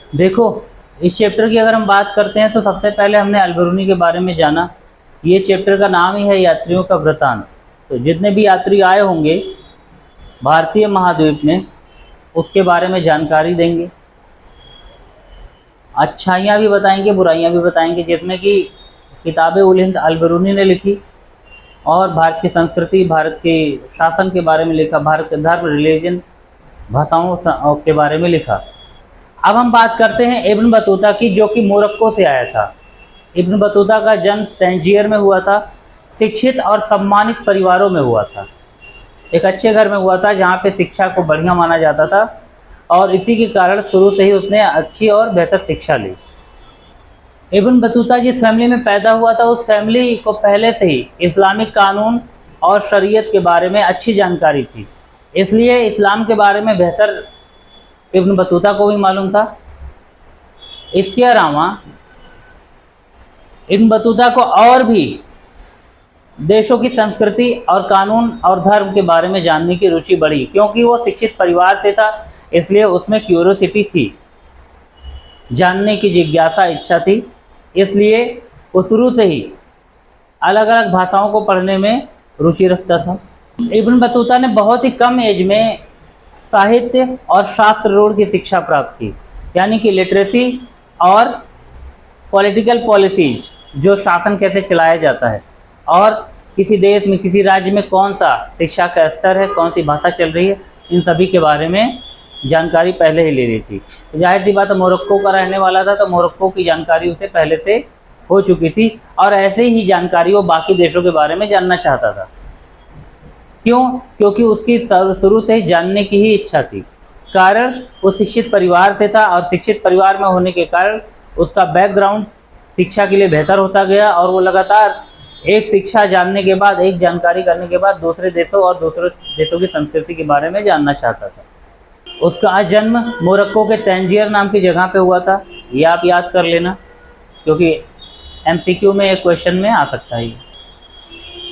देखो, इस चैप्टर की अगर हम बात करते हैं तो सबसे पहले हमने अल-बिरूनी के बारे में जाना। ये चैप्टर का नाम ही है यात्रियों का वृतांत। तो जितने भी यात्री आए होंगे भारतीय महाद्वीप में, उसके बारे में जानकारी देंगे। अच्छाइयाँ भी बताएंगे, बुराइयाँ भी बताएंगे। जितने की किताबें उल हिंद अल-बिरूनी ने लिखी और भारत की संस्कृति, भारत के शासन के बारे में लिखा, भारत के धर्म, रिलीजन, भाषाओं के बारे में लिखा। अब हम बात करते हैं इब्न बतूता की, जो कि मोरक्को से आया था। इब्न बतूता का जन्म तंजीर में हुआ था। शिक्षित और सम्मानित परिवारों में हुआ था। एक अच्छे घर में हुआ था जहाँ पे शिक्षा को बढ़िया माना जाता था और इसी के कारण शुरू से ही उसने अच्छी और बेहतर शिक्षा ली। इब्न बतूता जिस फैमिली में पैदा हुआ था, उस फैमिली को पहले से ही इस्लामिक कानून और शरीयत के बारे में अच्छी जानकारी थी, इसलिए इस्लाम के बारे में बेहतर इब्न बतूता को भी मालूम था। इसके अलावा इब्न बतूता को और भी देशों की संस्कृति और कानून और धर्म के बारे में जानने की रुचि बढ़ी, क्योंकि वो शिक्षित परिवार से था, इसलिए उसमें क्यूरियोसिटी थी, जानने की जिज्ञासा, इच्छा थी। इसलिए वो शुरू से ही अलग अलग भाषाओं को पढ़ने में रुचि रखता था। इब्न बतूता ने बहुत ही कम एज में साहित्य और शास्त्र रूढ़ की शिक्षा प्राप्त की, यानी कि लिटरेसी और पॉलिटिकल पॉलिसीज, जो शासन कैसे चलाया जाता है और किसी देश में, किसी राज्य में कौन सा शिक्षा का स्तर है, कौन सी भाषा चल रही है, इन सभी के बारे में जानकारी पहले ही ले ली थी। तो जाहिर सी बात है, मोरक्को का रहने वाला था, तो मोरक्को की जानकारी उसे पहले से हो चुकी थी और ऐसे ही जानकारी वो बाकी देशों के बारे में जानना चाहता था। क्यों? क्योंकि उसकी शुरू से ही जानने की ही इच्छा थी। कारण वो शिक्षित परिवार से था और शिक्षित परिवार में होने के कारण उसका बैकग्राउंड शिक्षा के लिए बेहतर होता गया और वो लगातार एक शिक्षा जानने के बाद, एक जानकारी करने के बाद दूसरे देशों और दूसरे देशों की संस्कृति के बारे में जानना चाहता था। उसका जन्म मोरक्को के तंजीर नाम की जगह पे हुआ था। ये आप याद कर लेना, क्योंकि एमसीक्यू में एक क्वेश्चन में आ सकता है।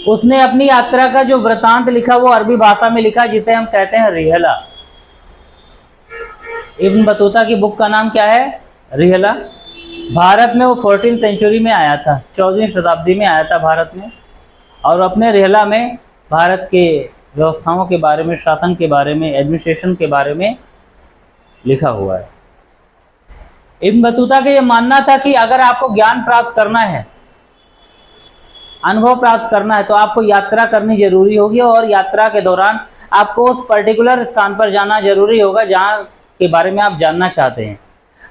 उसने अपनी यात्रा का जो वृतांत लिखा वो अरबी भाषा में लिखा, जिसे हम कहते हैं रिहला। इब्न बतूता की बुक का नाम क्या है? रिहला। भारत में वो 14वीं सेंचुरी में आया था, 14वीं शताब्दी में आया था भारत में, और अपने रिहला में भारत के व्यवस्थाओं के बारे में, शासन के बारे में, एडमिनिस्ट्रेशन के बारे में लिखा हुआ है। इब्न बतूता का ये मानना था कि अगर आपको ज्ञान प्राप्त करना है, अनुभव प्राप्त करना है, तो आपको यात्रा करनी जरूरी होगी और यात्रा के दौरान आपको उस पर्टिकुलर स्थान पर जाना जरूरी होगा जहाँ के बारे में आप जानना चाहते हैं।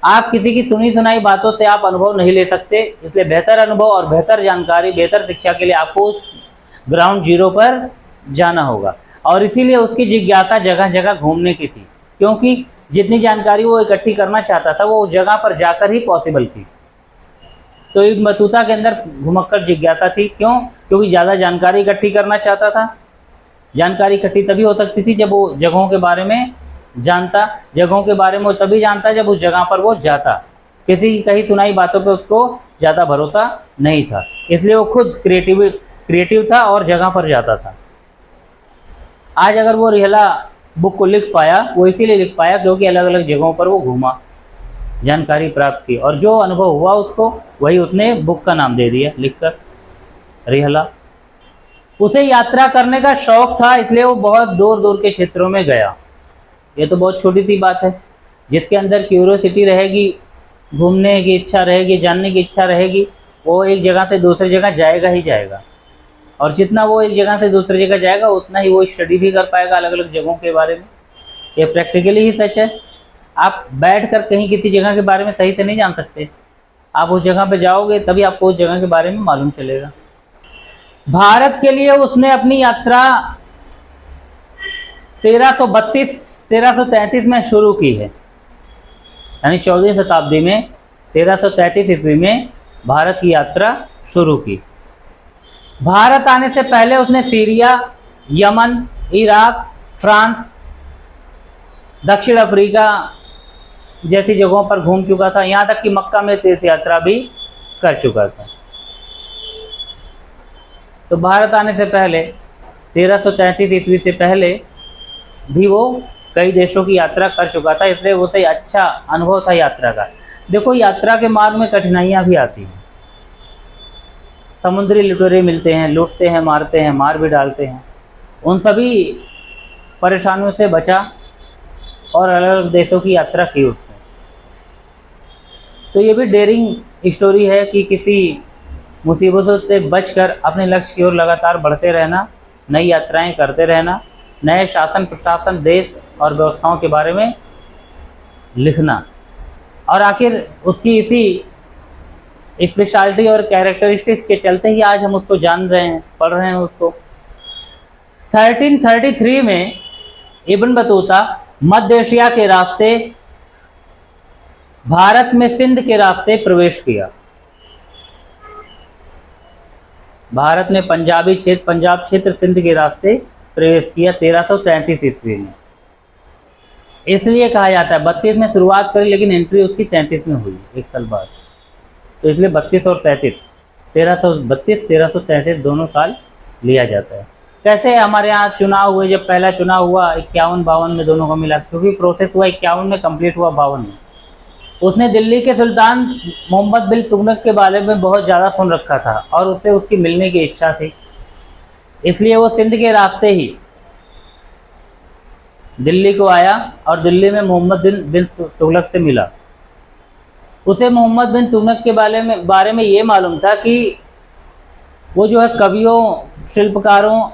आप किसी की सुनी सुनाई बातों से आप अनुभव नहीं ले सकते, इसलिए बेहतर अनुभव और बेहतर जानकारी, बेहतर शिक्षा के लिए आपको ग्राउंड जीरो पर जाना होगा। और इसीलिए उसकी जिज्ञासा जगह जगह घूमने की थी, क्योंकि जितनी जानकारी वो इकट्ठी करना चाहता था वो उस जगह पर जाकर ही पॉसिबल थी। तो इब्न बतूता के अंदर घुमक्कड़ जिज्ञासा थी। क्यों? क्योंकि ज़्यादा जानकारी इकट्ठी करना चाहता था। जानकारी इकट्ठी तभी हो सकती थी जब वो जगहों के बारे में जानता, जगहों के बारे में वो तभी जानता जब उस जगह पर वो जाता। किसी की कही सुनाई बातों पे उसको ज़्यादा भरोसा नहीं था, इसलिए वो खुद क्रिएटिव था और जगह पर जाता था। आज अगर वो रिहला बुक को लिख पाया, वो इसीलिए लिख पाया क्योंकि अलग अलग जगहों पर वो घूमा, जानकारी प्राप्त की, और जो अनुभव हुआ उसको, वही उसने बुक का नाम दे दिया लिखकर, रिहला। उसे यात्रा करने का शौक था, इसलिए वो बहुत दूर दूर के क्षेत्रों में गया। ये तो बहुत छोटी सी बात है। जिसके अंदर क्यूरियोसिटी रहेगी, घूमने की इच्छा रहेगी, जानने की इच्छा रहेगी, वो एक जगह से दूसरी जगह जाएगा ही जाएगा। और जितना वो एक जगह से दूसरी जगह जाएगा उतना ही वो स्टडी भी कर पाएगा अलग अलग जगहों के बारे में। ये प्रैक्टिकली ही सच है। आप बैठ कर कहीं किसी जगह के बारे में सही से नहीं जान सकते, आप उस जगह पे जाओगे तभी आपको उस जगह के बारे में मालूम चलेगा। भारत के लिए उसने अपनी यात्रा 1333 में शुरू की है, यानी 14वीं शताब्दी में 1333 ईस्वी में भारत की यात्रा शुरू की। भारत आने से पहले उसने सीरिया, यमन, इराक, फ्रांस, दक्षिण अफ्रीका जैसी जगहों पर घूम चुका था। यहाँ तक कि मक्का में तीर्थ यात्रा भी कर चुका था। तो भारत आने से पहले 1333 ईस्वी से पहले भी वो कई देशों की यात्रा कर चुका था, इसलिए उसे अच्छा अनुभव था यात्रा का। देखो, यात्रा के मार्ग में कठिनाइयाँ भी आती हैं। समुद्री लुटेरे मिलते हैं, लूटते हैं, मारते हैं, मार भी डालते हैं। उन सभी परेशानियों से बचा और अलग अलग देशों की यात्रा की उसने। तो ये भी डेयरिंग स्टोरी है कि किसी मुसीबतों से बचकर अपने लक्ष्य की ओर लगातार बढ़ते रहना, नई यात्राएं करते रहना, नए शासन प्रशासन, देश और व्यवस्थाओं के बारे में लिखना, और आखिर उसकी इसी स्पेशलिटी और कैरेक्टरिस्टिक्स के चलते ही आज हम उसको जान रहे हैं, पढ़ रहे हैं उसको। 1333 में इब्न बतूता मध्य एशिया के रास्ते भारत में सिंध के रास्ते प्रवेश किया। भारत में पंजाब क्षेत्र सिंध के रास्ते प्रवेश किया 1333 ईस्वी में। इसलिए कहा जाता है 32 में शुरुआत करी, लेकिन एंट्री उसकी 33 में हुई, एक साल बाद। तो इसलिए 32 और 33, 1332 1333 दोनों साल लिया जाता है। कैसे हमारे यहाँ चुनाव हुए, जब पहला चुनाव हुआ 51-52 में दोनों को मिला, क्योंकि प्रोसेस हुआ 51 में, कंप्लीट हुआ 52 में। उसने दिल्ली के सुल्तान मोहम्मद बिन तुगलक के बारे में बहुत ज़्यादा सुन रखा था और उससे उसकी मिलने की इच्छा थी, इसलिए वो सिंध के रास्ते ही दिल्ली को आया और दिल्ली में मोहम्मद बिन तुगलक से मिला। उसे मोहम्मद बिन तुगलक के बारे में ये मालूम था कि वो जो है कवियों, शिल्पकारों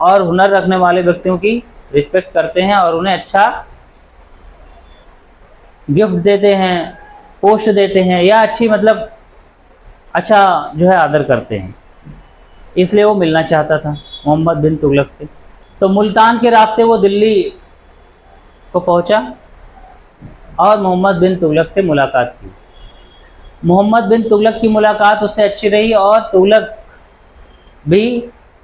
और हुनर रखने वाले व्यक्तियों की रिस्पेक्ट करते हैं और उन्हें अच्छा गिफ्ट देते हैं, पोस्ट देते हैं, या अच्छा जो है आदर करते हैं। इसलिए वो मिलना चाहता था मोहम्मद बिन तुगलक से। तो मुल्तान के रास्ते वो दिल्ली को पहुंचा और मोहम्मद बिन तुगलक से मुलाकात की। मोहम्मद बिन तुगलक की मुलाकात उससे अच्छी रही और तुगलक भी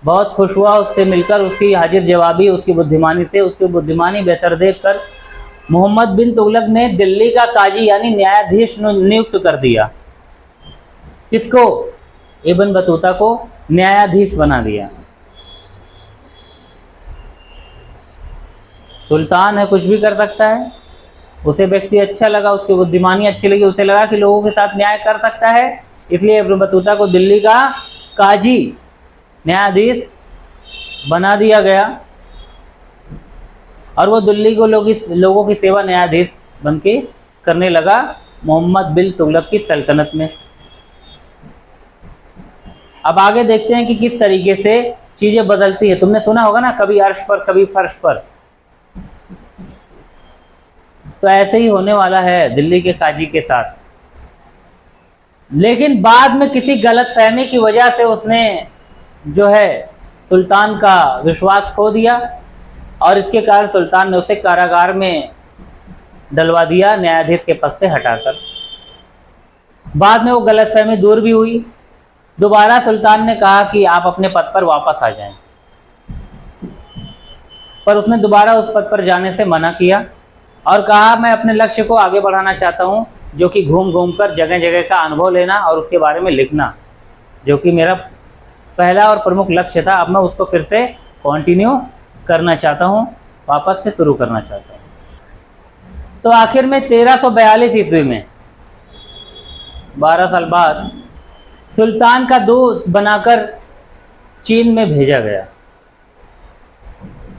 बहुत खुश हुआ उससे मिलकर। उसकी हाजिर जवाबी, उसकी बुद्धिमानी से, उसकी बुद्धिमानी बेहतर देखकर मोहम्मद बिन तुगलक ने दिल्ली का काजी यानी न्यायाधीश नियुक्त कर दिया। किसको? इब्न बतूता को न्यायाधीश बना दिया। सुल्तान है, कुछ भी कर सकता है। उसे व्यक्ति अच्छा लगा, उसकी बुद्धिमानी अच्छी लगी, उसे लगा कि लोगों के साथ न्याय कर सकता है, इसलिए इब्न बतूता को दिल्ली का काजी, न्यायाधीश बना दिया गया और वो दिल्ली को लोगों की सेवा न्यायाधीश बन के करने लगा मोहम्मद बिन तुगलक की सल्तनत में। अब आगे देखते हैं कि किस तरीके से चीज़ें बदलती है। तुमने सुना होगा ना, कभी अर्श पर कभी फर्श पर। तो ऐसे ही होने वाला है दिल्ली के काजी के साथ। लेकिन बाद में किसी गलतफहमी की वजह से उसने जो है सुल्तान का विश्वास खो दिया और इसके कारण सुल्तान ने उसे कारागार में डलवा दिया, न्यायाधीश के पद से हटाकर। बाद में वो गलतफहमी दूर भी हुई। दोबारा सुल्तान ने कहा कि आप अपने पद पर वापस आ जाएं, पर उसने दोबारा उस पद पर जाने से मना किया और कहा मैं अपने लक्ष्य को आगे बढ़ाना चाहता हूं, जो कि घूम घूम कर जगह जगह का अनुभव लेना और उसके बारे में लिखना, जो कि मेरा पहला और प्रमुख लक्ष्य था। अब मैं उसको फिर से कंटिन्यू करना चाहता हूं, वापस से शुरू करना चाहता हूं। तो आखिर में 1342 ईस्वी में, 12 साल बाद, सुल्तान का दूत बनाकर चीन में भेजा गया।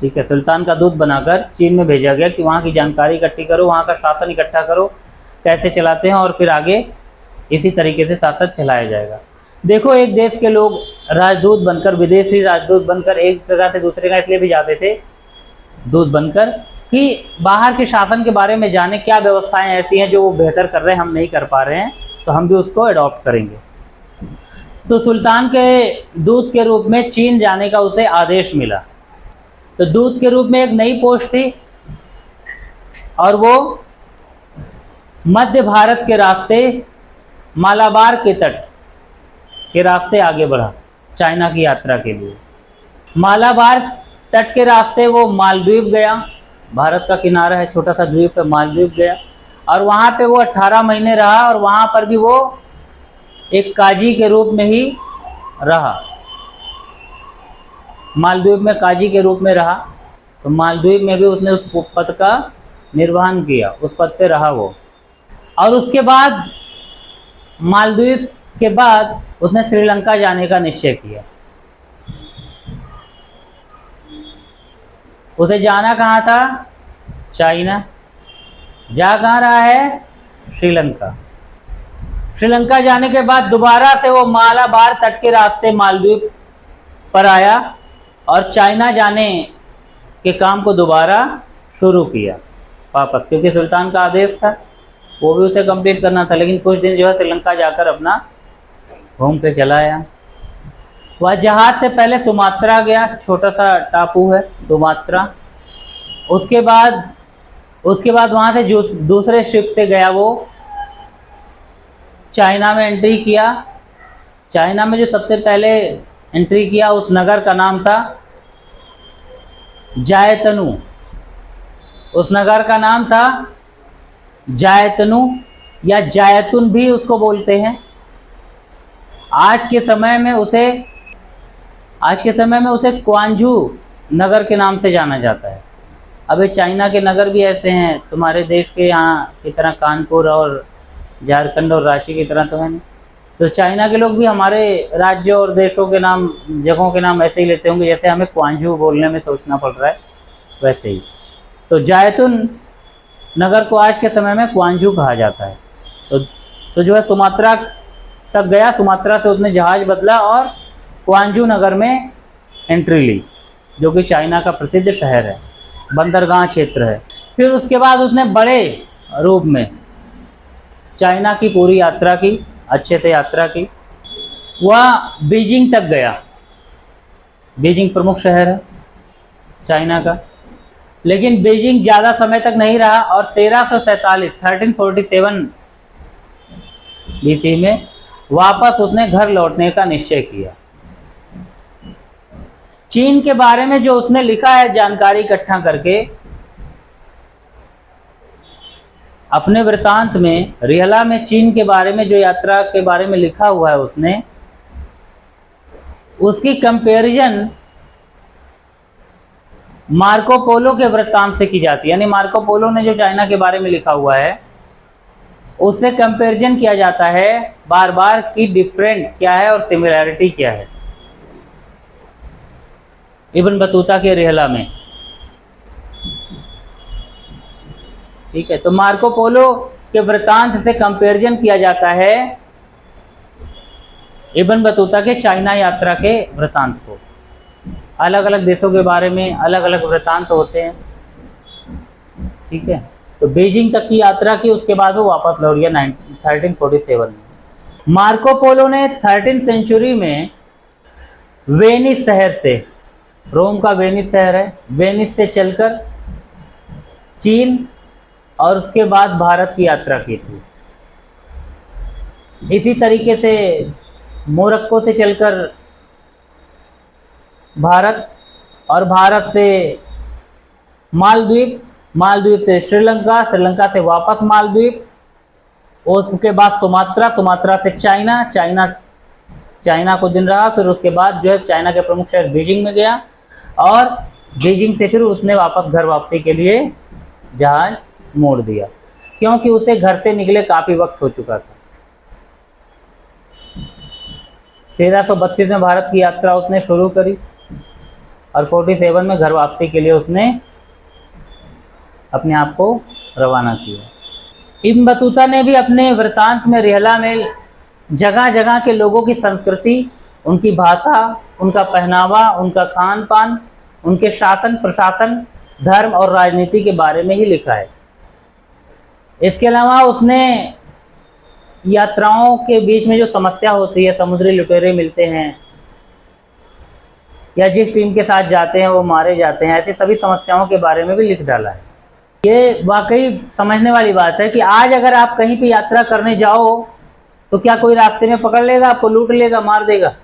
ठीक है, सुल्तान का दूत बनाकर चीन में भेजा गया कि वहाँ की जानकारी इकट्ठी करो, वहाँ का शासन इकट्ठा करो, कैसे चलाते हैं और फिर आगे इसी तरीके से शासन चलाया जाएगा। देखो, एक देश के लोग राजदूत बनकर, विदेशी राजदूत बनकर एक जगह से दूसरे जगह इसलिए भी जाते थे दूत बनकर कि बाहर के शासन के बारे में जाने, क्या व्यवस्थाएं ऐसी हैं जो वो बेहतर कर रहे हैं, हम नहीं कर पा रहे हैं, तो हम भी उसको अडॉप्ट करेंगे। तो सुल्तान के दूत के रूप में चीन जाने का उसे आदेश मिला। तो दूत के रूप में एक नई पोस्ट थी और वो मध्य भारत के रास्ते, मालाबार के तट के रास्ते आगे बढ़ा चाइना की यात्रा के लिए। मालाबार तट के रास्ते वो मालदीव गया, भारत का किनारा है, छोटा सा द्वीप है, मालदीव गया और वहाँ पे वो 18 महीने रहा और वहाँ पर भी वो एक काजी के रूप में ही रहा, मालदीव में काजी के रूप में रहा। तो मालदीव में भी उसने उस पद का निर्वहन किया, उस पद पे रहा वो। और उसके बाद मालदीव के बाद उसने श्रीलंका जाने का निश्चय किया। उसे जाना कहाँ था? चाइना। जा कहाँ रहा है? श्रीलंका। श्रीलंका जाने के बाद दोबारा से वो मालाबार तट के रास्ते मालदीव पर आया और चाइना जाने के काम को दोबारा शुरू किया वापस, क्योंकि सुल्तान का आदेश था, वो भी उसे कंप्लीट करना था। लेकिन कुछ दिन जो है श्रीलंका जाकर अपना घूम के चला आया। वह जहाज से पहले सुमात्रा गया, छोटा सा टापू है सुमात्रा। उसके बाद वहाँ से जो दूसरे शिप से गया वो चाइना में एंट्री किया। चाइना में जो सबसे पहले एंट्री किया उस नगर का नाम था जायतनु। उस नगर का नाम था जायतनु या जायतुन भी उसको बोलते हैं। आज के समय में उसे क्वांझू नगर के नाम से जाना जाता है। अबे चाइना के नगर भी ऐसे हैं, तुम्हारे देश के यहाँ की तरह कानपुर और झारखंड और रांची की तरह तो है नहीं। तो चाइना के लोग भी हमारे राज्य और देशों के नाम, जगहों के नाम ऐसे ही लेते होंगे जैसे हमें क्वांझू बोलने में सोचना पड़ रहा है, वैसे ही। तो जायतुन नगर को आज के समय में क्वांझू कहा जाता है। तो जो है सुमात्रा तक गया, सुमात्रा से उसने जहाज बदला और क्वांझू नगर में एंट्री ली, जो कि चाइना का प्रसिद्ध शहर है, बंदरगाह क्षेत्र है। फिर उसके बाद उसने बड़े रूप में चाइना की पूरी यात्रा की, अच्छे से यात्रा की। वह बीजिंग तक गया। बीजिंग प्रमुख शहर है चाइना का, लेकिन बीजिंग ज़्यादा समय तक नहीं रहा और 1347 BC में वापस उसने घर लौटने का निश्चय किया। चीन के बारे में जो उसने लिखा है जानकारी इकट्ठा करके अपने वृत्तांत में, रिहला में चीन के बारे में जो यात्रा के बारे में लिखा हुआ है उसने, उसकी कंपैरिजन मार्को पोलो के वृत्तांत से की जाती है। यानी मार्को पोलो ने जो चाइना के बारे में लिखा हुआ है उससे कंपैरिजन किया जाता है बार बार कि डिफरेंट क्या है और सिमिलैरिटी क्या है इब्न बतूता के रिहला में। ठीक है, तो मार्को पोलो के वृत्तांत से कंपैरिजन किया जाता है इब्न बतूता के चाइना यात्रा के वृत्तांत को। अलग अलग देशों के बारे में अलग अलग वृत्तांत होते हैं। ठीक है, तो बीजिंग तक की यात्रा की, उसके बाद वो वापस लौट गया 1347 में। मार्को पोलो ने 13th सेंचुरी में वेनिस शहर से, रोम का वेनिस शहर है, वेनिस से चलकर चीन और उसके बाद भारत की यात्रा की थी। इसी तरीके से मोरक्को से चलकर भारत, और भारत से मालदीव, मालदीव से श्रीलंका, श्रीलंका से वापस मालदीव, उसके बाद सुमात्रा, सुमात्रा से चाइना, चाइना को दिन रहा। फिर उसके बाद जो है चाइना के प्रमुख शहर बीजिंग में गया और बीजिंग से फिर उसने वापस घर वापसी के लिए जहाज मोड़ दिया, क्योंकि उसे घर से निकले काफ़ी वक्त हो चुका था। 1332 में भारत की यात्रा उसने शुरू करी और 47 में घर वापसी के लिए उसने अपने आप को रवाना किया। इब्न बतूता ने भी अपने वृत्तांत में रिहला में जगह जगह के लोगों की संस्कृति, उनकी भाषा, उनका पहनावा, उनका खान पान, उनके शासन प्रशासन, धर्म और राजनीति के बारे में ही लिखा है। इसके अलावा उसने यात्राओं के बीच में जो समस्या होती है, समुद्री लुटेरे मिलते हैं या जिस टीम के साथ जाते हैं वो मारे जाते हैं, ऐसी सभी समस्याओं के बारे में भी लिख डाला है। ये वाकई समझने वाली बात है कि आज अगर आप कहीं पे यात्रा करने जाओ तो क्या कोई रास्ते में पकड़ लेगा, आपको लूट लेगा, मार देगा?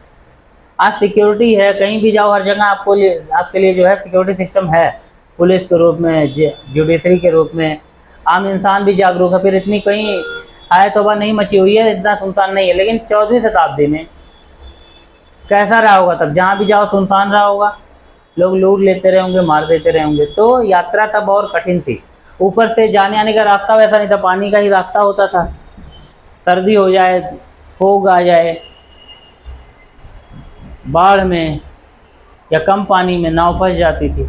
आज सिक्योरिटी है, कहीं भी जाओ हर जगह आपके लिए जो है सिक्योरिटी सिस्टम है, पुलिस के रूप में, जुडिशरी के रूप में। आम इंसान भी जागरूक है। फिर इतनी कहीं हाय तौबा नहीं मची हुई है, इतना सुनसान नहीं है। लेकिन 14वीं शताब्दी में कैसा रहा होगा? तब जहाँ भी जाओ सुनसान रहा होगा। लोग लूट लेते रहे होंगे, मार देते रहे होंगे। तो यात्रा तब और कठिन थी। ऊपर से जाने आने का रास्ता वैसा नहीं था, पानी का ही रास्ता होता था। सर्दी हो जाए, फोग आ जाए, बाढ़ में या कम पानी में नाव फंस जाती थी,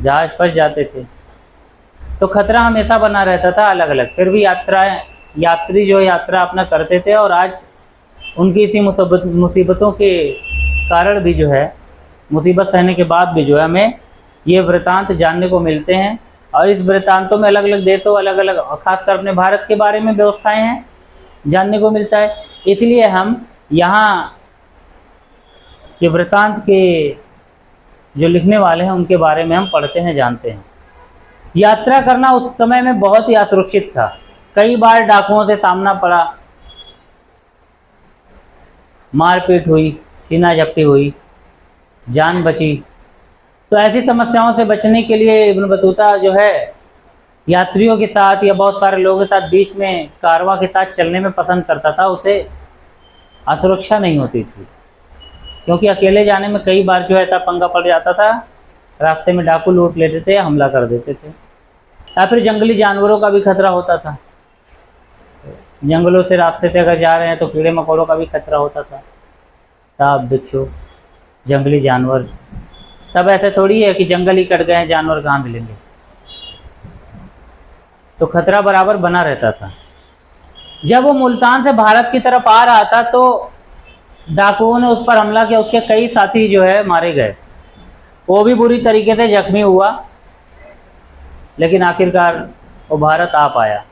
जहाज फंस जाते थे, तो खतरा हमेशा बना रहता था अलग अलग। फिर भी यात्री जो यात्रा अपना करते थे, और आज उनकी इसी मुसीबतों के कारण भी जो है, मुसीबत सहने के बाद भी जो है, हमें ये वृतांत जानने को मिलते हैं। और इस वृतांतों में अलग अलग देशों, अलग अलग, खासकर अपने भारत के बारे में व्यवस्थाएं हैं, जानने को मिलता है। इसलिए हम यहाँ के वृतांत के जो लिखने वाले हैं उनके बारे में हम पढ़ते हैं, जानते हैं। यात्रा करना उस समय में बहुत ही असुरक्षित था। कई बार डाकुओं से सामना पड़ा, मारपीट हुई, छीना झपटी हुई, जान बची। तो ऐसी समस्याओं से बचने के लिए इब्न बतूता जो है यात्रियों के साथ या बहुत सारे लोगों के साथ बीच में कारवां के साथ चलने में पसंद करता था। उसे असुरक्षा नहीं होती थी, क्योंकि अकेले जाने में कई बार जो है ऐसा पंगा पड़ जाता था, रास्ते में डाकू लूट लेते थे, हमला कर देते थे। या फिर जंगली जानवरों का भी खतरा होता था। जंगलों से रास्ते से अगर जा रहे हैं तो कीड़े मकोड़ों का भी खतरा होता था, सांप, बिच्छू, जंगली जानवर। तब ऐसे थोड़ी है कि जंगल ही कट गए हैं, जानवर कहाँ मिलेंगे। तो खतरा बराबर बना रहता था। जब वो मुल्तान से भारत की तरफ आ रहा था तो डाकुओं ने उस पर हमला किया। उसके कई साथी जो है मारे गए, वो भी बुरी तरीके से जख्मी हुआ, लेकिन आखिरकार वो भारत आ पाया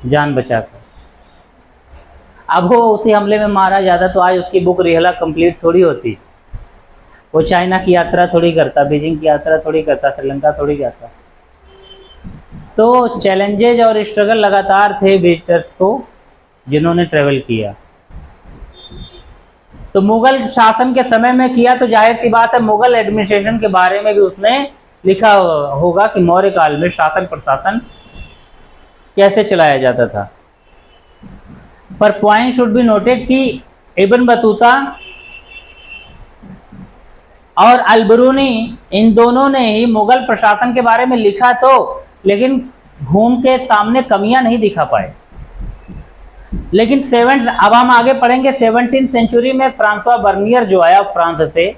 जान बचाकर। अब वो उसी हमले में मारा जाता तो आज उसकी बुक रिहला कंप्लीट थोड़ी होती। वो चाइना की यात्रा थोड़ी करता, बीजिंग की यात्रा थोड़ी करता, श्रीलंका थोड़ी जाता। तो चैलेंजेज और स्ट्रगल लगातार थे विजिटर्स को जिन्होंने ट्रेवल किया। तो मुगल शासन के समय में किया तो जाहिर सी बात है मुगल एडमिनिस्ट्रेशन के बारे में भी उसने लिखा होगा कि मौर्य काल में शासन प्रशासन कैसे चलाया जाता था। पर पॉइंट शुड बी नोटेड कि इब्न बतूता और अल-बिरूनी इन दोनों ने ही मुगल प्रशासन के बारे में लिखा तो, लेकिन घूम के सामने कमियां नहीं दिखा पाए। लेकिन अब हम आगे पढ़ेंगे 17वीं सेंचुरी में फ्रांसवा बर्नियर जो आया फ्रांस से,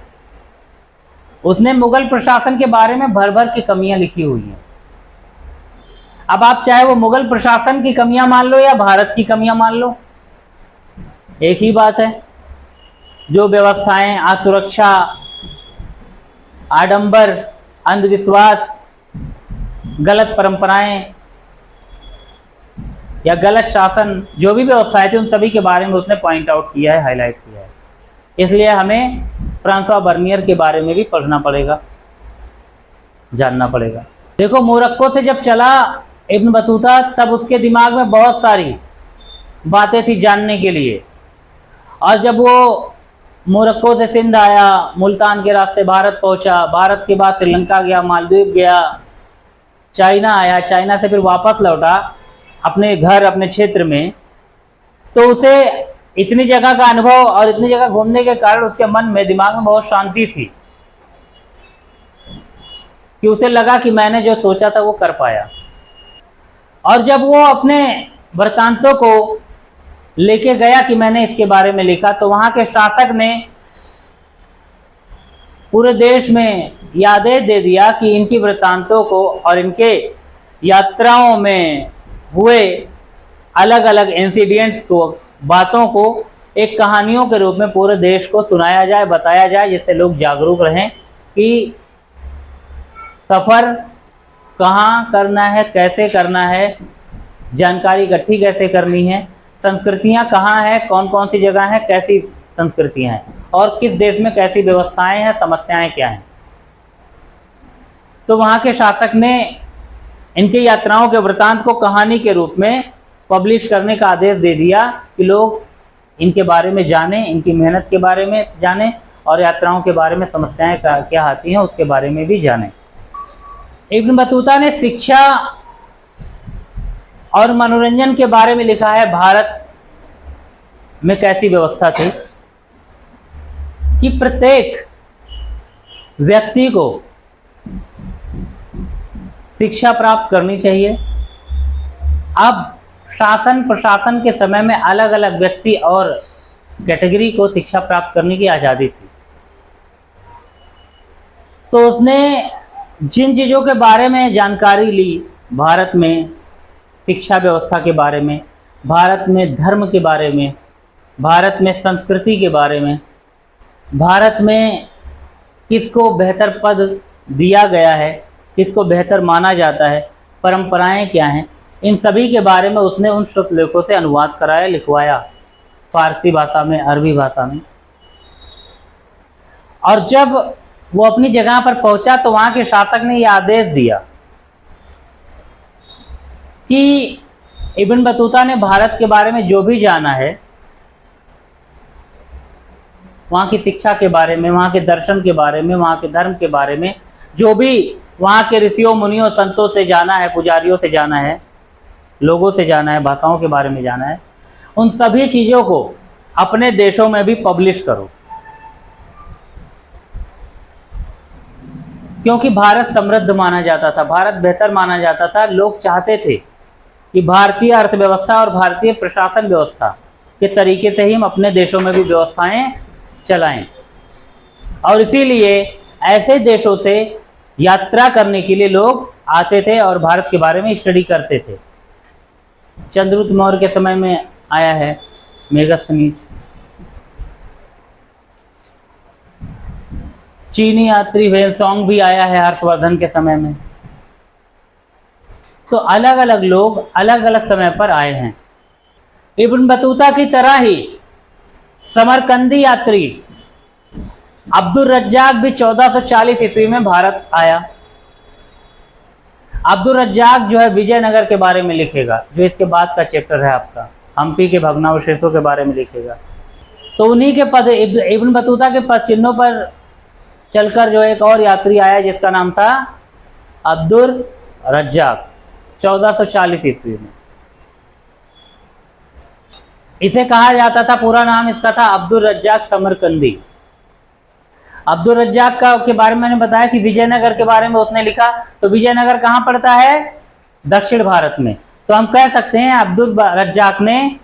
उसने मुगल प्रशासन के बारे में भर भर की कमियां लिखी हुई हैं। अब आप चाहे वो मुगल प्रशासन की कमियां मान लो या भारत की कमियां मान लो, एक ही बात है। जो व्यवस्थाएं, असुरक्षा, आडंबर, अंधविश्वास, गलत परंपराएं या गलत शासन, जो भी व्यवस्थाएं थी उन सभी के बारे में उसने पॉइंट आउट किया है, हाईलाइट किया है। इसलिए हमें फ्रांसवा बर्नियर के बारे में भी पढ़ना पड़ेगा, जानना पड़ेगा। देखो, मोरक्को से जब चला इब्न बतूता तब उसके दिमाग में बहुत सारी बातें थी जानने के लिए। और जब वो मोरक्को से सिंध आया, मुल्तान के रास्ते भारत पहुंचा, भारत के बाद श्रीलंका गया, मालदीव गया, चाइना आया, चाइना से फिर वापस लौटा अपने घर, अपने क्षेत्र में, तो उसे इतनी जगह का अनुभव और इतनी जगह घूमने के कारण उसके मन में, दिमाग में बहुत शांति थी कि उसे लगा कि मैंने जो सोचा था वो कर पाया। और जब वो अपने वृत्तांतों को लेके गया कि मैंने इसके बारे में लिखा, तो वहां के शासक ने पूरे देश में यह आदेश दे दिया कि इनकी वृत्तांतों को और इनके यात्राओं में हुए अलग अलग इंसिडेंट्स को, बातों को एक कहानियों के रूप में पूरे देश को सुनाया जाए, बताया जाए, जिससे लोग जागरूक रहें कि सफ़र कहाँ करना है, कैसे करना है, जानकारी इकट्ठी कैसे करनी है, संस्कृतियाँ कहाँ हैं, कौन कौन सी जगह हैं, कैसी संस्कृतियाँ हैं, और किस देश में कैसी व्यवस्थाएं हैं, समस्याएं क्या हैं। तो वहाँ के शासक ने इनकी यात्राओं के वृत्तांत को कहानी के रूप में पब्लिश करने का आदेश दे दिया कि लोग इनके बारे में जानें, इनकी मेहनत के बारे में जानें, और यात्राओं के बारे में समस्याएं क्या आती हैं उसके बारे में भी जानें। इब्न बतूता ने शिक्षा और मनोरंजन के बारे में लिखा है, भारत में कैसी व्यवस्था थी। कि प्रत्येक व्यक्ति को शिक्षा प्राप्त करनी चाहिए। अब शासन प्रशासन के समय में अलग अलग व्यक्ति और कैटेगरी को शिक्षा प्राप्त करने की आज़ादी थी। तो उसने जिन चीज़ों के बारे में जानकारी ली, भारत में शिक्षा व्यवस्था के बारे में, भारत में धर्म के बारे में, भारत में संस्कृति के बारे में, भारत में किसको बेहतर पद दिया गया है, किसको बेहतर माना जाता है, परंपराएं क्या हैं, इन सभी के बारे में उसने उन श्रुतलेखों से अनुवाद कराया, लिखवाया, फारसी भाषा में, अरबी भाषा में। और जब वो अपनी जगह पर पहुंचा तो वहां के शासक ने यह आदेश दिया कि इब्न बतूता ने भारत के बारे में जो भी जाना है, वहाँ की शिक्षा के बारे में, वहाँ के दर्शन के बारे में, वहाँ के धर्म के बारे में, जो भी वहाँ के ऋषियों मुनियों संतों से जाना है, पुजारियों से जाना है, लोगों से जाना है, भाषाओं के बारे में जाना है, उन सभी चीज़ों को अपने देशों में भी पब्लिश करो। क्योंकि भारत समृद्ध माना जाता था, भारत बेहतर माना जाता था। लोग चाहते थे कि भारतीय अर्थव्यवस्था और भारतीय प्रशासन व्यवस्था के तरीके से ही हम अपने देशों में भी व्यवस्थाएं चलाएं। और इसीलिए ऐसे देशों से यात्रा करने के लिए लोग आते थे और भारत के बारे में स्टडी करते थे। चंद्रगुप्त मौर्य के समय में आया है मेगास्थनीज। चीनी यात्री वेनसोंग भी आया है हर्षवर्धन के समय में। तो अलग अलग लोग अलग अलग समय पर आए हैं। इब्न बतूता की तरह ही समरकंदी यात्री अब्दुल रज्जाक भी 1440 ईस्वी में भारत आया। अब्दुल रज्जाक जो है विजयनगर के बारे में लिखेगा, जो इसके बाद का चैप्टर है आपका, हम्पी के भग्नावशेषों के बारे में लिखेगा। तो उन्हीं के पद इब्न बतूता के पद चिन्हों पर चलकर जो एक और यात्री आया जिसका नाम था अब्दुल रज्जाक 1440 ईस्वी में। इसे कहा जाता था, पूरा नाम इसका था अब्दुल रज्जाक समरकंदी। अब्दुल रज्जाक का के बारे में मैंने बताया कि विजयनगर के बारे में उसने लिखा। तो विजयनगर कहाँ पड़ता है? दक्षिण भारत में। तो हम कह सकते हैं अब्दुल रज्जाक ने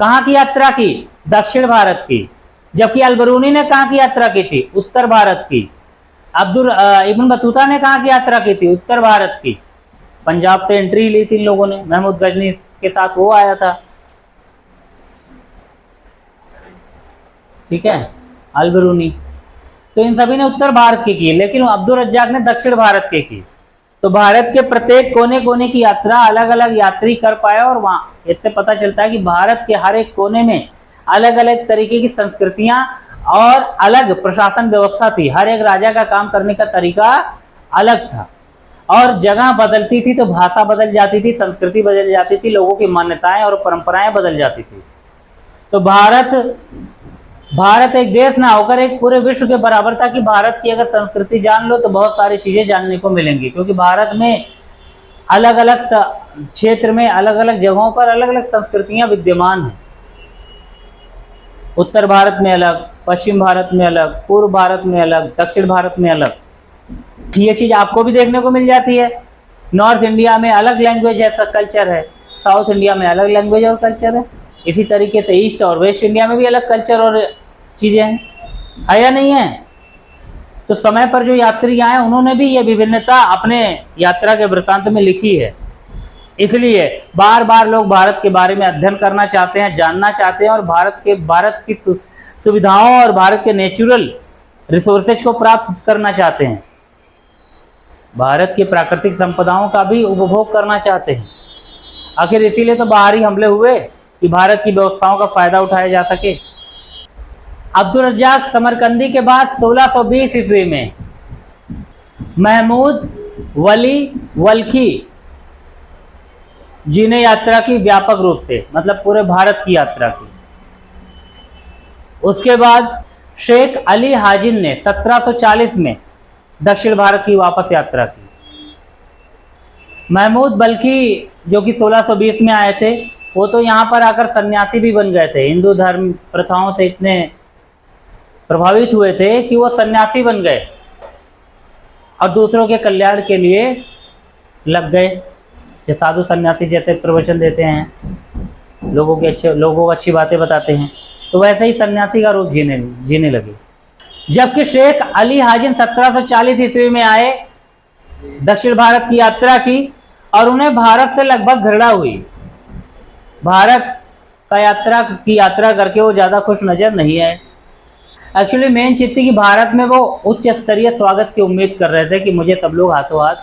कहाँ की यात्रा की? दक्षिण भारत की। जबकि अल-बरूनी ने कहाँ की यात्रा की थी? उत्तर भारत की। इब्न बतूता ने कहाँ की यात्रा की थी? उत्तर भारत की। पंजाब से एंट्री ली थी इन लोगों ने, महमूद गजनी के साथ वो आया था, ठीक है, अल-बरूनी। तो इन सभी ने उत्तर भारत की, लेकिन अब्दुल रज्जाक ने दक्षिण भारत की। तो भारत के प्रत्येक कोने कोने की यात्रा अलग अलग यात्री कर पाया। और वहाँ इससे पता चलता है कि भारत के हर एक कोने में अलग अलग तरीके की संस्कृतियां और अलग प्रशासन व्यवस्था थी। हर एक राजा का काम करने का तरीका अलग था। और जगह बदलती थी तो भाषा बदल जाती थी, संस्कृति बदल जाती थी, लोगों की मान्यताएं और परंपराएं बदल जाती थी। तो भारत एक देश ना होकर एक पूरे विश्व के बराबर था कि भारत की अगर संस्कृति जान लो तो बहुत सारी चीजें जानने को मिलेंगी। क्योंकि भारत में अलग अलग क्षेत्र में अलग अलग जगहों पर अलग अलग संस्कृतियां विद्यमान हैं। उत्तर भारत में अलग, पश्चिम भारत में अलग, पूर्व भारत में अलग, दक्षिण भारत में अलग। ये चीज आपको भी देखने को मिल जाती है। नॉर्थ इंडिया में अलग लैंग्वेज है, कल्चर है, साउथ इंडिया में अलग लैंग्वेज और कल्चर है। इसी तरीके से ईस्ट और वेस्ट इंडिया में भी अलग कल्चर और चीजें हैं, है या नहीं है? तो समय पर जो यात्री आए उन्होंने भी ये विभिन्नता अपने यात्रा के वृत्तांत में लिखी है। इसलिए बार बार लोग भारत के बारे में अध्ययन करना चाहते हैं, जानना चाहते हैं और भारत की सुविधाओं और भारत के नेचुरल रिसोर्सेज को प्राप्त करना चाहते हैं। भारत की प्राकृतिक संपदाओं का भी उपभोग करना चाहते हैं। आखिर इसीलिए तो बाहरी हमले हुए कि भारत की व्यवस्थाओं का फायदा उठाया जा सके। अब्दुल रज्जाक समरकंदी के बाद 1620 ईस्वी में महमूद वली वल्खी जी ने यात्रा की व्यापक रूप से, मतलब पूरे भारत की यात्रा की। उसके बाद शेख अली हाजिन ने 1740 में दक्षिण भारत की वापस यात्रा की। महमूद बल्खी जो कि 1620 में आए थे, वो तो यहाँ पर आकर सन्यासी भी बन गए थे। हिंदू धर्म प्रथाओं से इतने प्रभावित हुए थे कि वो सन्यासी बन गए और दूसरों के कल्याण के लिए लग गए। जो साधु सन्यासी जैसे प्रवचन देते हैं, लोगों को अच्छी बातें बताते हैं, तो वैसे ही सन्यासी का रूप जीने लगे। जबकि शेख अली हाजिन 1740 ईस्वी में आए, दक्षिण भारत की यात्रा की और उन्हें भारत से लगभग घृणा हुई। भारत का यात्रा करके वो ज़्यादा खुश नज़र नहीं आए। एक्चुअली मेन चीज़ थी कि भारत में वो उच्च स्तरीय स्वागत की उम्मीद कर रहे थे कि मुझे सब लोग हाथों हाथ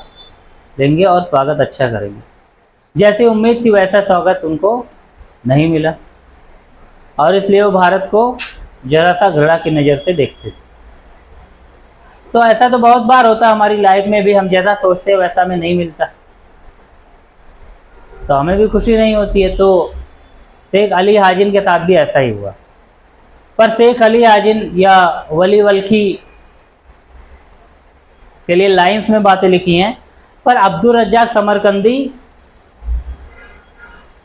देंगे और स्वागत अच्छा करेंगे। जैसी उम्मीद थी वैसा स्वागत उनको नहीं मिला और इसलिए वो भारत को जरा सा घृणा की नज़र से देखते थे। तो ऐसा तो बहुत बार होता है हमारी लाइफ में भी, हम जैसा सोचते हैं वैसा हमें नहीं मिलता, तो हमें भी खुशी नहीं होती है। तो शेख अली हाजिन के साथ भी ऐसा ही हुआ। पर शेख अली हाजिन या वली वल्की के लिए लाइंस में बातें लिखी हैं, पर Abdul Razzaq Samarqandi,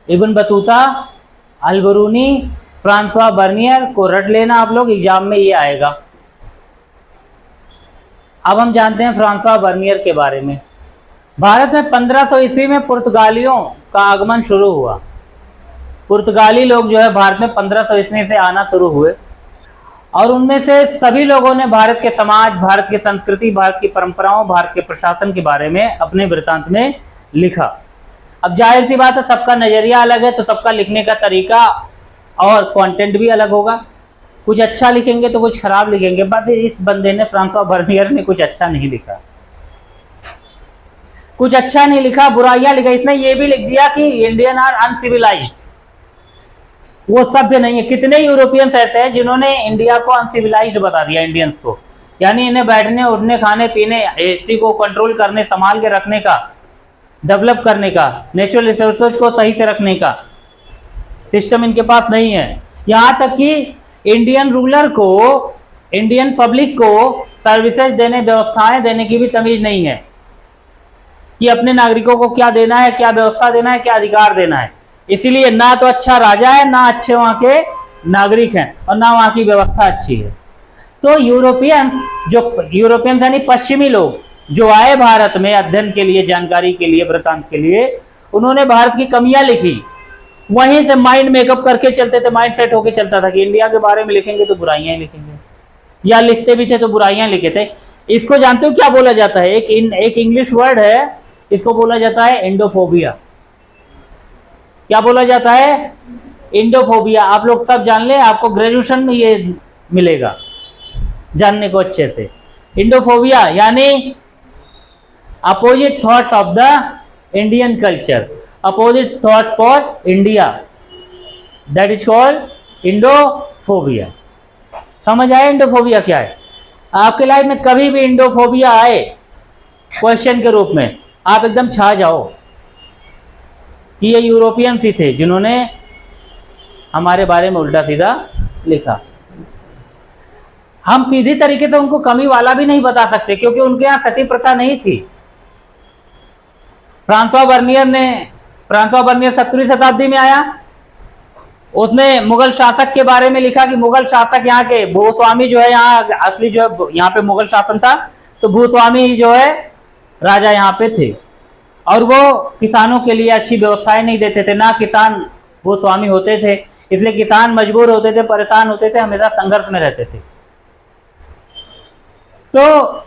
Ibn Battuta, Al Biruni, Francois Bernier को रट लेना आप लोग, एग्जाम में ये आएगा। अब हम जानते हैं फ्रांसवा बर्नियर के बारे में। भारत में 1500 ईस्वी में पुर्तगालियों का आगमन शुरू हुआ। पुर्तगाली लोग जो है भारत में 1500 ईस्वी से आना शुरू हुए और उनमें से सभी लोगों ने भारत के समाज, भारत की संस्कृति, भारत की परंपराओं, भारत के प्रशासन के बारे में अपने वृत्तांत में लिखा। अब जाहिर सी बात है, सबका नज़रिया अलग है, तो सबका लिखने का तरीका और कंटेंट भी अलग होगा। कुछ अच्छा लिखेंगे तो कुछ खराब लिखेंगे। बस इस बंदे ने, फ्रांसवा बर्नियर ने, कुछ अच्छा नहीं लिखा। कुछ अच्छा नहीं लिखा, बुराइयां लिखा। इसने ये भी लिख दिया कि इंडियन आर अनसिविलाइज्ड, वो सभ्य नहीं है। कितने यूरोपियंस ऐसे हैं जिन्होंने इंडिया को अनसिविलाइज्ड बता दिया इंडियंस को, यानी इन्हें बैठने, उठने, खाने पीने, हिस्ट्री को कंट्रोल करने, संभाल के रखने का, डेवलप करने का, नेचुरल रिसोर्सेज को सही से रखने का सिस्टम इनके पास नहीं है। यहाँ तक कि इंडियन रूलर को, इंडियन पब्लिक को सर्विसेज देने, व्यवस्थाएं देने की भी तमीज नहीं है कि अपने नागरिकों को क्या देना है, क्या व्यवस्था देना है, क्या अधिकार देना है। इसीलिए ना तो अच्छा राजा है, ना अच्छे वहाँ के नागरिक हैं और ना वहाँ की व्यवस्था अच्छी है। तो यूरोपियंस यानी पश्चिमी लोग जो आए भारत में अध्ययन के लिए, जानकारी के लिए, वृत्तांत के लिए, उन्होंने भारत की कमियां लिखी। वहीं से माइंड मेकअप करके चलते थे, माइंड सेट होके चलता था कि इंडिया के बारे में लिखेंगे तो बुराइयां ही लिखेंगे, या लिखते भी थे तो बुराइयां लिखे थे। इसको जानते हो क्या बोला जाता है? एक इंग्लिश वर्ड है, इसको बोला जाता है इंडोफोबिया। क्या बोला जाता है? इंडोफोबिया। आप लोग सब जान ले, आपको ग्रेजुएशन में ये मिलेगा जानने को अच्छे से। इंडोफोबिया यानी opposite thoughts of the Indian culture, opposite thoughts for India, that is called Indophobia. समझ आया इंडोफोबिया क्या है? आपके लाइफ में कभी भी इंडोफोबिया आए क्वेश्चन के रूप में, आप एकदम छा जाओ कि ये यूरोपियंस ही थे जिन्होंने हमारे बारे में उल्टा सीधा लिखा। हम सीधी तरीके से उनको कमी वाला भी नहीं बता सकते क्योंकि उनके यहाँ सती प्रथा नहीं थी। फ्रांसवा बर्नियर 17वीं शताब्दी में आया, उसने मुगल शासक के बारे में लिखा कि मुगल शासक यहाँ के भूस्वामी जो है, यहाँ असली जो है, यहाँ पे मुगल शासन था तो भूस्वामी ही जो है राजा यहाँ पे थे और वो किसानों के लिए अच्छी व्यवस्थाएं नहीं देते थे, ना किसान भूस्वामी होते थे, इसलिए किसान मजबूर होते थे, परेशान होते थे, हमेशा संघर्ष में रहते थे। तो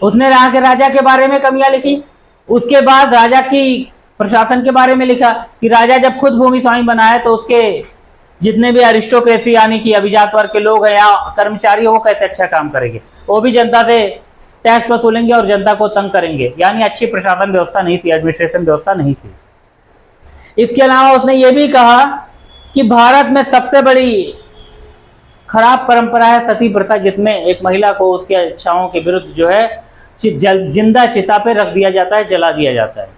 उसने यहाँ के राजा के बारे में कमियां लिखी। उसके बाद राजा की प्रशासन के बारे में लिखा कि राजा जब खुद भूमि स्वामी बनाया तो उसके जितने भी अरिस्टोक्रेसी यानी कि अभिजात वर्ग के लोग हैं या कर्मचारी, वो कैसे अच्छा काम करेंगे, वो भी जनता से टैक्स वसूलेंगे और जनता को तंग करेंगे, यानी अच्छी प्रशासन व्यवस्था नहीं थी, एडमिनिस्ट्रेशन व्यवस्था नहीं थी। इसके अलावा उसने ये भी कहा कि भारत में सबसे बड़ी खराब परंपरा है सती प्रथा, जिसमें एक महिला को उसके इच्छाओं के विरुद्ध जो है जिंदा चिता पे रख दिया जाता है, जला दिया जाता है।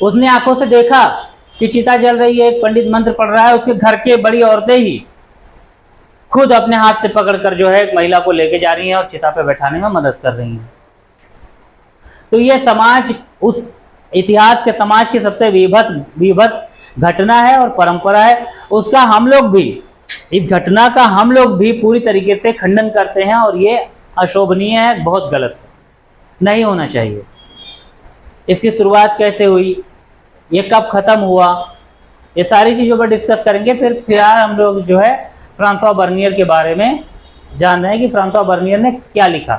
उसने आंखों से देखा कि चिता जल रही है, एक पंडित मंत्र पढ़ रहा है, उसके घर के बड़ी औरतें ही खुद अपने हाथ से पकड़कर जो है एक महिला को लेके जा रही हैं और चिता पे बैठाने में मदद कर रही हैं। तो ये समाज, उस इतिहास के समाज की सबसे विभत्स घटना है और परंपरा है। उसका हम लोग भी इस घटना का हम लोग भी पूरी तरीके से खंडन करते हैं और ये अशोभनीय है, बहुत गलत है, नहीं होना चाहिए। इसकी शुरुआत कैसे हुई, ये कब ख़त्म हुआ, ये सारी चीज़ों पर डिस्कस करेंगे। फिर हम लोग जो है फ्रांसवा बर्नियर के बारे में जान रहे हैं कि फ्रांसवा बर्नियर ने क्या लिखा।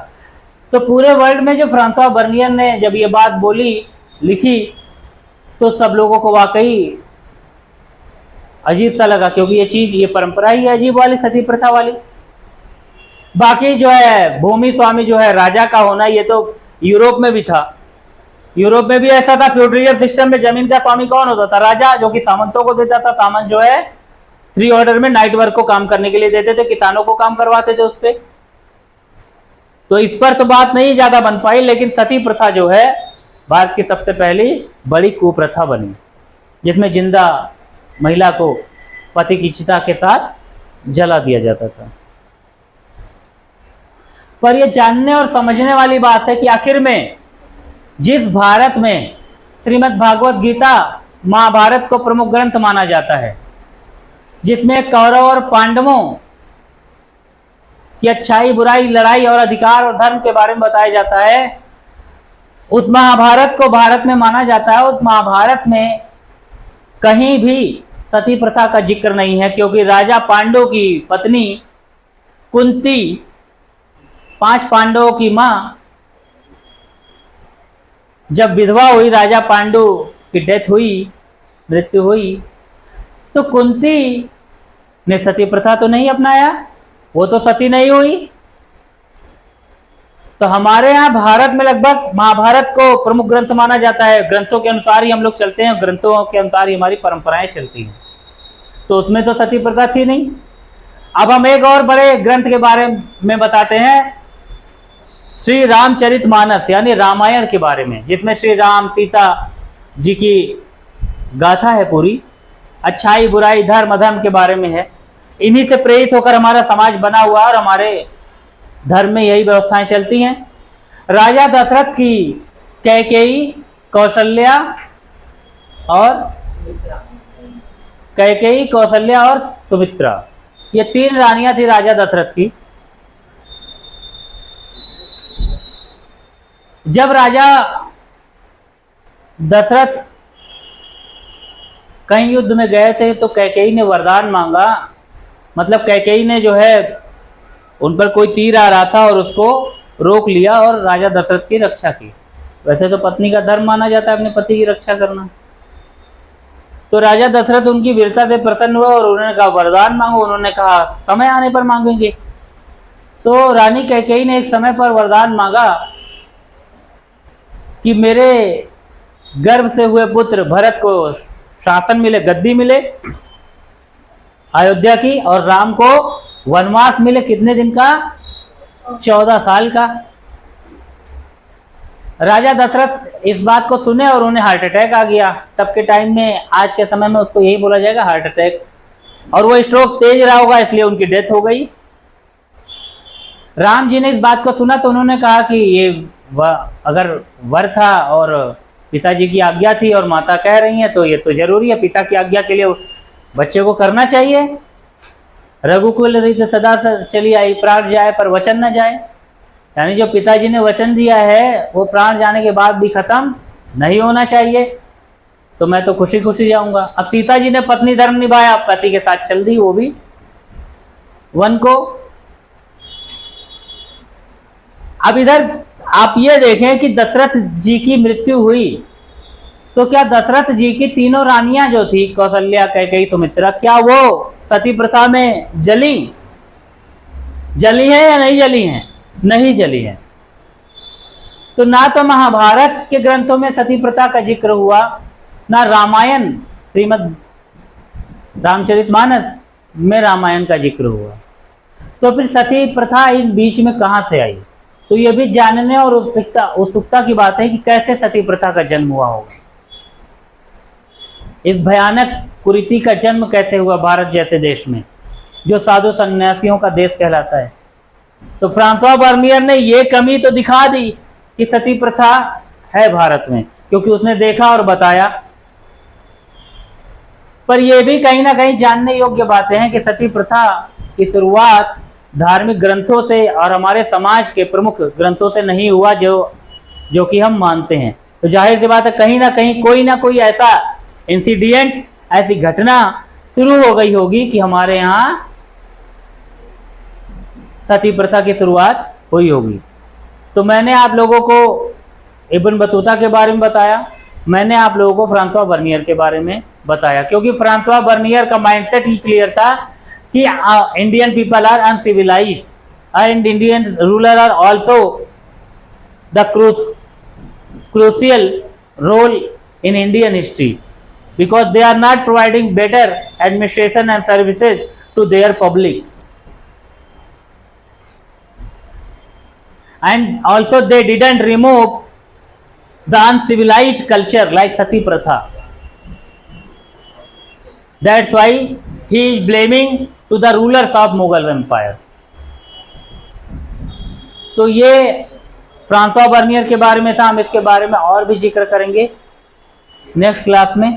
तो पूरे वर्ल्ड में जो फ्रांसवा बर्नियर ने जब ये बात बोली, लिखी, तो सब लोगों को वाकई अजीब सा लगा, क्योंकि ये परंपरा ही अजीब वाली, सती प्रथा वाली। बाकी जो है भूमि स्वामी जो है राजा का होना, ये तो यूरोप में भी था। यूरोप में भी ऐसा था, फ्यूडरल सिस्टम में जमीन का स्वामी कौन होता था? राजा, जो कि सामंतों को देता था। सामंत जो है 3 ऑर्डर में नाइट वर्क को काम करने के लिए देते थे, किसानों को काम करवाते थे उस पर। तो इस पर तो बात नहीं ज्यादा बन पाई, लेकिन सती प्रथा जो है भारत की सबसे पहली बड़ी कुप्रथा बनी, जिसमें जिंदा महिला को पति की चिता के साथ जला दिया जाता था। पर यह जानने और समझने वाली बात है कि आखिर में जिस भारत में श्रीमद् भागवत गीता महाभारत को प्रमुख ग्रंथ माना जाता है, जिसमें कौरव और पांडवों की अच्छाई बुराई, लड़ाई और अधिकार और धर्म के बारे में बताया जाता है, उस महाभारत को भारत में माना जाता है। उस महाभारत में कहीं भी सती प्रथा का जिक्र नहीं है, क्योंकि राजा पांडु की पत्नी कुंती, 5 पांडवों की मां, जब विधवा हुई, राजा पांडु की डेथ हुई, मृत्यु हुई, तो कुंती ने सती प्रथा तो नहीं अपनाया, वो तो सती नहीं हुई। तो हमारे यहाँ भारत में लगभग महाभारत को प्रमुख ग्रंथ माना जाता है। ग्रंथों के अनुसार ही हम लोग चलते हैं, ग्रंथों के अनुसार ही हमारी परंपराएं चलती हैं, तो उसमें तो सती प्रथा थी नहीं। अब हम एक और बड़े ग्रंथ के बारे में बताते हैं, श्री रामचरितमानस यानी रामायण के बारे में, जिसमें श्री राम सीता जी की गाथा है पूरी, अच्छाई बुराई धर्म अधर्म के बारे में है। इन्हीं से प्रेरित होकर हमारा समाज बना हुआ और हमारे धर्म में यही व्यवस्थाएं चलती हैं। राजा दशरथ की कैकेयी, कौशल्या और सुमित्रा, ये 3 रानियां थी राजा दशरथ की। जब राजा दशरथ कहीं युद्ध में गए थे, तो कैकेयी ने वरदान मांगा, मतलब कैकेयी ने जो है उन पर कोई तीर आ रहा था और उसको रोक लिया और राजा दशरथ की रक्षा की। वैसे तो पत्नी का धर्म माना जाता है अपने पति की रक्षा करना। तो राजा दशरथ उनकी वीरता से प्रसन्न हुआ और उन्होंने कहा वरदान मांगो। उन्होंने कहा समय आने पर मांगेंगे। तो रानी कैकेयी ने एक समय पर वरदान मांगा कि मेरे गर्भ से हुए पुत्र भरत को शासन मिले, गद्दी मिले अयोध्या की, और राम को वनवास मिले, कितने दिन का? 14 साल का। राजा दशरथ इस बात को सुने और उन्हें हार्ट अटैक आ गया। तब के टाइम में, आज के समय में उसको यही बोला जाएगा हार्ट अटैक, और वो स्ट्रोक तेज रहा होगा इसलिए उनकी डेथ हो गई। राम जी ने इस बात को सुना तो उन्होंने कहा कि ये अगर वर था और पिताजी की आज्ञा थी और माता कह रही हैं तो ये तो जरूरी है, पिता की आज्ञा के लिए बच्चे को करना चाहिए। रघुकुल रीत सदा चली आई, प्राण जाए पर वचन न जाए, यानी जो पिताजी ने वचन दिया है वो प्राण जाने के बाद भी खत्म नहीं होना चाहिए। तो मैं तो खुशी खुशी जाऊंगा। अब सीता जी ने पत्नी धर्म निभाया, पति के साथ चल दी वो भी वन को। अब इधर आप ये देखें कि दशरथ जी की मृत्यु हुई तो क्या दशरथ जी की 3 रानियां जो थी, कौशल्या, कैकेयी, सुमित्रा, क्या वो सती प्रथा में जली है या नहीं जली हैं? नहीं जली हैं। तो ना तो महाभारत के ग्रंथों में सती प्रथा का जिक्र हुआ, ना रामायण श्रीमद् रामचरितमानस में रामायण का जिक्र हुआ। तो फिर सती प्रथा इन बीच में कहां से आई? तो ये भी जानने और उत्सुकता की बात है कि कैसे सती प्रथा का जन्म हुआ होगा। इस भयानक कुरीति का जन्म कैसे हुआ भारत जैसे देश में, जो साधु सन्यासियों का देश कहलाता है। तो फ्रांसवा बर्नियर ने ये कमी तो दिखा दी कि सती प्रथा है भारत में, क्योंकि उसने देखा और बताया। पर यह भी कहीं ना कहीं जानने योग्य बातें हैं कि सती प्रथा की शुरुआत धार्मिक ग्रंथों से और हमारे समाज के प्रमुख ग्रंथों से नहीं हुआ जो कि हम मानते हैं। तो जाहिर सी बात है कहीं ना कोई ऐसा इंसिडेंट, ऐसी घटना शुरू हो गई होगी कि हमारे यहाँ सती प्रथा की शुरुआत हुई होगी। तो मैंने आप लोगों को इब्न बतूता के बारे में बताया, मैंने आप लोगों को फ्रांसवा बर्नियर के बारे में बताया, क्योंकि फ्रांसवा बर्नियर का माइंडसेट ही क्लियर था कि Indian people are uncivilised and Indian ruler are also the crucial role in Indian history because they are not providing better administration and services to their public, and also they didn't remove the uncivilized culture like sati pratha. That's why he is blaming to the rulers of Mughal empire. तो ये Francois Bernier के बारे में था। हम इसके बारे में और भी जिक्र करेंगे नेक्स्ट क्लास में।